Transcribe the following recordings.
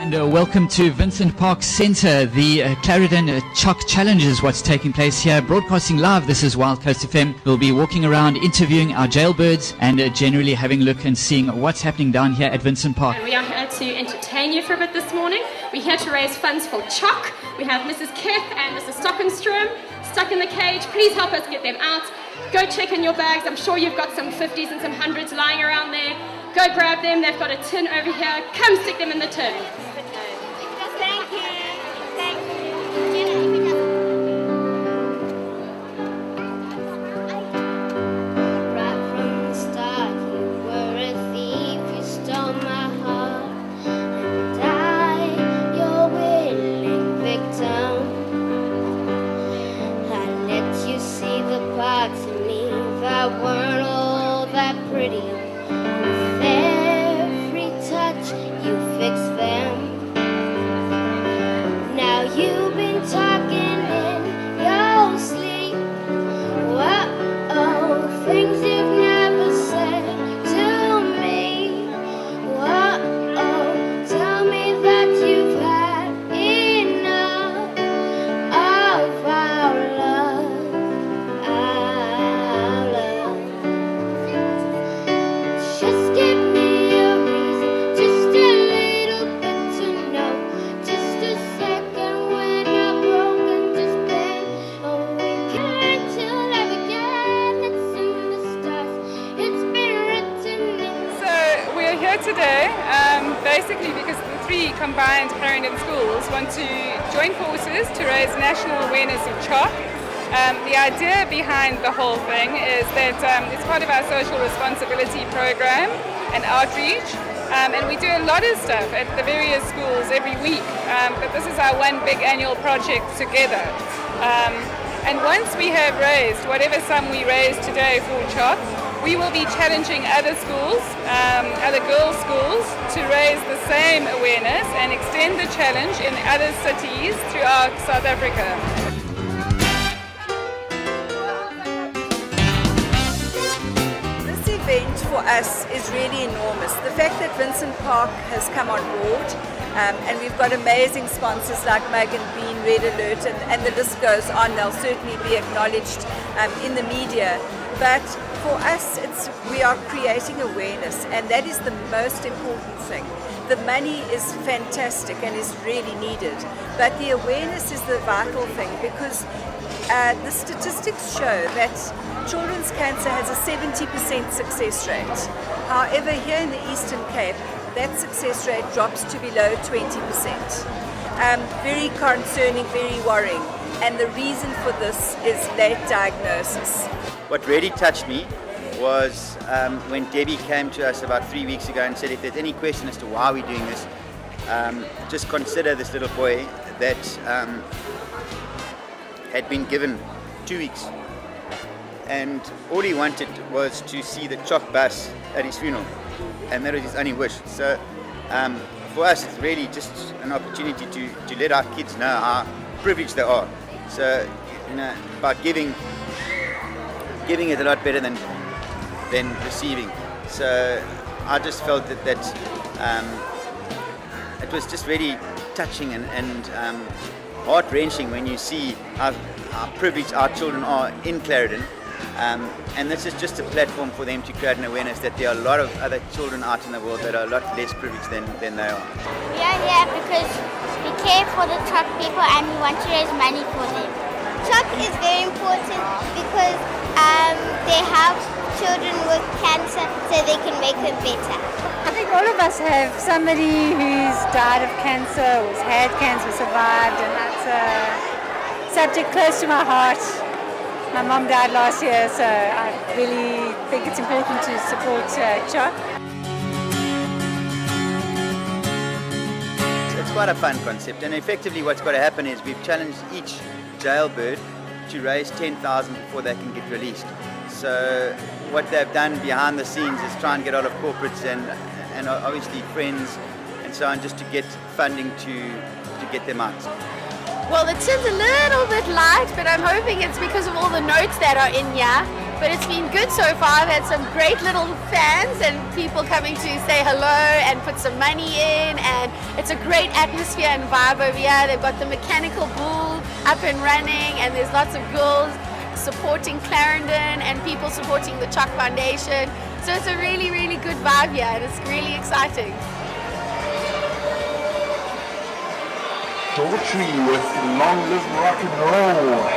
And welcome to Vincent Park Centre. The Clarendon CHOC Challenge is what's taking place here. Broadcasting live, this is Wild Coast FM. We'll be walking around, interviewing our jailbirds and generally having a look and seeing what's happening down here at Vincent Park. We are here to entertain you for a bit this morning. We're here to raise funds for CHOC. We have Mrs. Keth and Mr. Stockenstrom stuck in the cage. Please help us get them out. Go check in your bags. I'm sure you've got some 50s and some 100s lying around there. Go grab them. They've got a tin over here. Come stick them in the tin. Thank you. Thank you. Right from the start, you were a thief. You stole my heart, and I, your willing victim. I let you see the parts of me that weren't all that pretty. With every touch, you fixed them. Now you've been talking in your sleep. Whoa, things you've never said to me. Whoa, tell me that you've had enough of our love, our love. Just give me a reason, just a little bit to know, just a second when I'm broken, just bend, oh we can't till I begin. It's in the stars, it's been written in. So we are here today basically because the three combined Clarendon Schools want to join forces to raise national awareness of CHOC. The idea behind the whole thing is that it's part of our social responsibility program and outreach, and we do a lot of stuff at the various schools every week, but this is our one big annual project together. And once we have raised whatever sum we raise today for CHOC, we will be challenging other schools, other girls' schools, to raise the same awareness and extend the challenge in other cities throughout South Africa. This event for us is really enormous. The fact that Vincent Park has come on board, and we've got amazing sponsors like Mug and Bean, Red Alert, and the list goes on. They'll certainly be acknowledged in the media. But for us, we are creating awareness, and that is the most important thing. The money is fantastic and is really needed, but the awareness is the vital thing, because the statistics show that children's cancer has a 70% success rate. However, here in the Eastern Cape, that success rate drops to below 20%. Very concerning, very worrying. And the reason for this is late diagnosis. What really touched me was when Debbie came to us about 3 weeks ago and said, if there's any question as to why we're doing this, just consider this little boy that had been given 2 weeks. And all he wanted was to see the CHOC bus at his funeral. And that was his only wish. So for us, it's really just an opportunity to let our kids know how privileged they are. So, by giving is a lot better than receiving. So I just felt that it was just really touching and heart-wrenching when you see how privileged our children are in Clarendon. And this is just a platform for them to create an awareness that there are a lot of other children out in the world that are a lot less privileged than they are. We are here because we care for the CHOC people and we want to raise money for them. CHOC is very important because they help children with cancer so they can make them better. I think all of us have somebody who's died of cancer, who's had cancer, survived, and that's a subject close to my heart. My mom died last year, so I really think it's important to support CHOC. It's quite a fun concept, and effectively what's got to happen is we've challenged each jailbird to raise 10,000 before they can get released. So what they've done behind the scenes is try and get out of corporates and obviously friends and so on, just to get funding to get them out. Well, the tin's a little bit light, but I'm hoping it's because of all the notes that are in here. but it's been good so far. I've had some great little fans and people coming to say hello and put some money in, and it's a great atmosphere and vibe over here. They've got the mechanical bull up and running, and there's lots of girls supporting Clarendon and people supporting the CHOC Foundation. So it's a really, really good vibe here, and it's really exciting. Daughtry with Long Live Rock and Roll.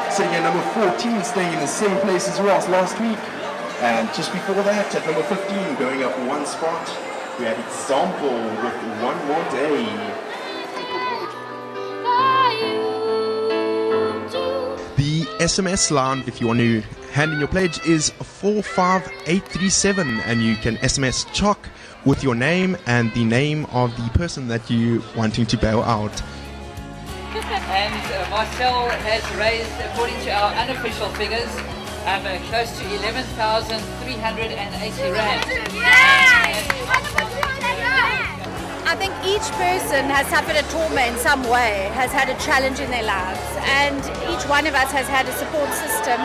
Sitting at number 14, staying in the same place as well as last week. And just before that, at number 15, going up one spot, we had Example with One More Day. The SMS line, if you want to hand in your pledge, is 45837, and you can SMS CHOC with your name and the name of the person that you're wanting to bail out. And Marcel has raised, according to our unofficial figures, close to 11,380 rand. I think each person has suffered a trauma in some way, has had a challenge in their lives, and each one of us has had a support system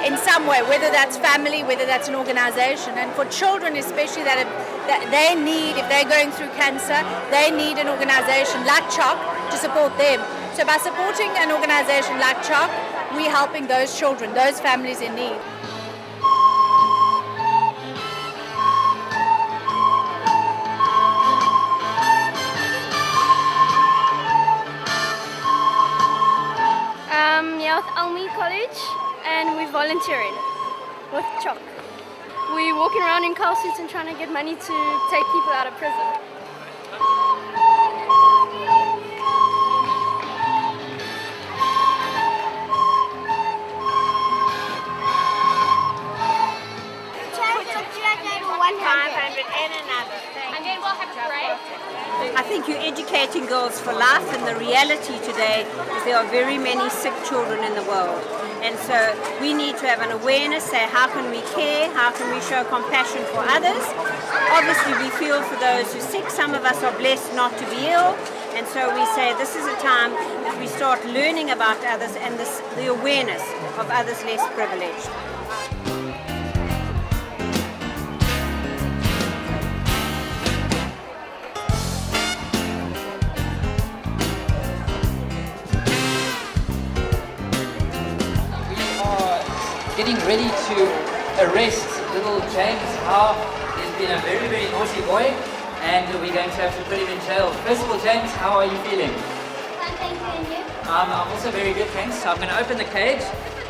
in some way, whether that's family, whether that's an organization. And for children especially, that they need, if they're going through cancer, they need an organization like CHOC to support them. So by supporting an organization like CHOC, we're helping those children, those families in need. At Almi College, and we're volunteering with CHOC. We're walking around in car suits and trying to get money to take people out of prison. And then we'll have a break. I think you're educating girls for life, and the reality today is there are very many sick children in the world. And so we need to have an awareness, say how can we care, how can we show compassion for others. Obviously we feel for those who are sick. Some of us are blessed not to be ill, and so we say this is a time that we start learning about others and the awareness of others less privileged. Getting ready to arrest little James Howe. He's been a very, very naughty boy, and we're going to have to put him in jail. First of all, James, how are you feeling? Thank you, and you? I'm also very good, thanks. So I'm going to open the cage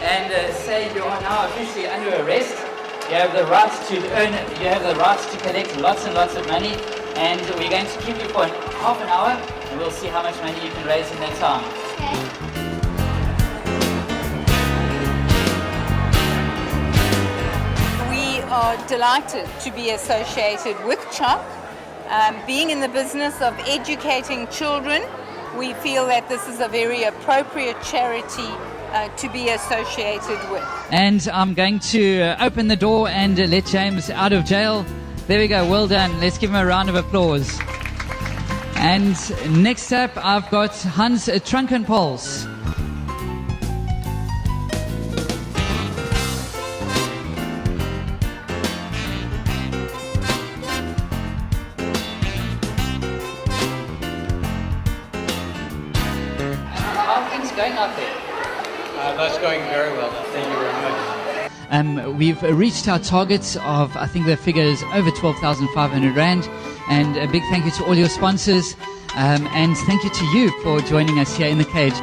and say you are now officially under arrest. You have the right to earn, you have the right to collect lots and lots of money, and we're going to keep you for half an hour, and we'll see how much money you can raise in that time. Okay. We are delighted to be associated with CHOC. Being in the business of educating children, we feel that this is a very appropriate charity to be associated with. And I'm going to open the door and let James out of jail. There we go, well done. Let's give him a round of applause. And next up, I've got Hans Trunkenpols. Going out there? That's going very well. Thank you very much. We've reached our targets of, I think the figure is over 12,500 Rand. And a big thank you to all your sponsors. And thank you to you for joining us here in the cage.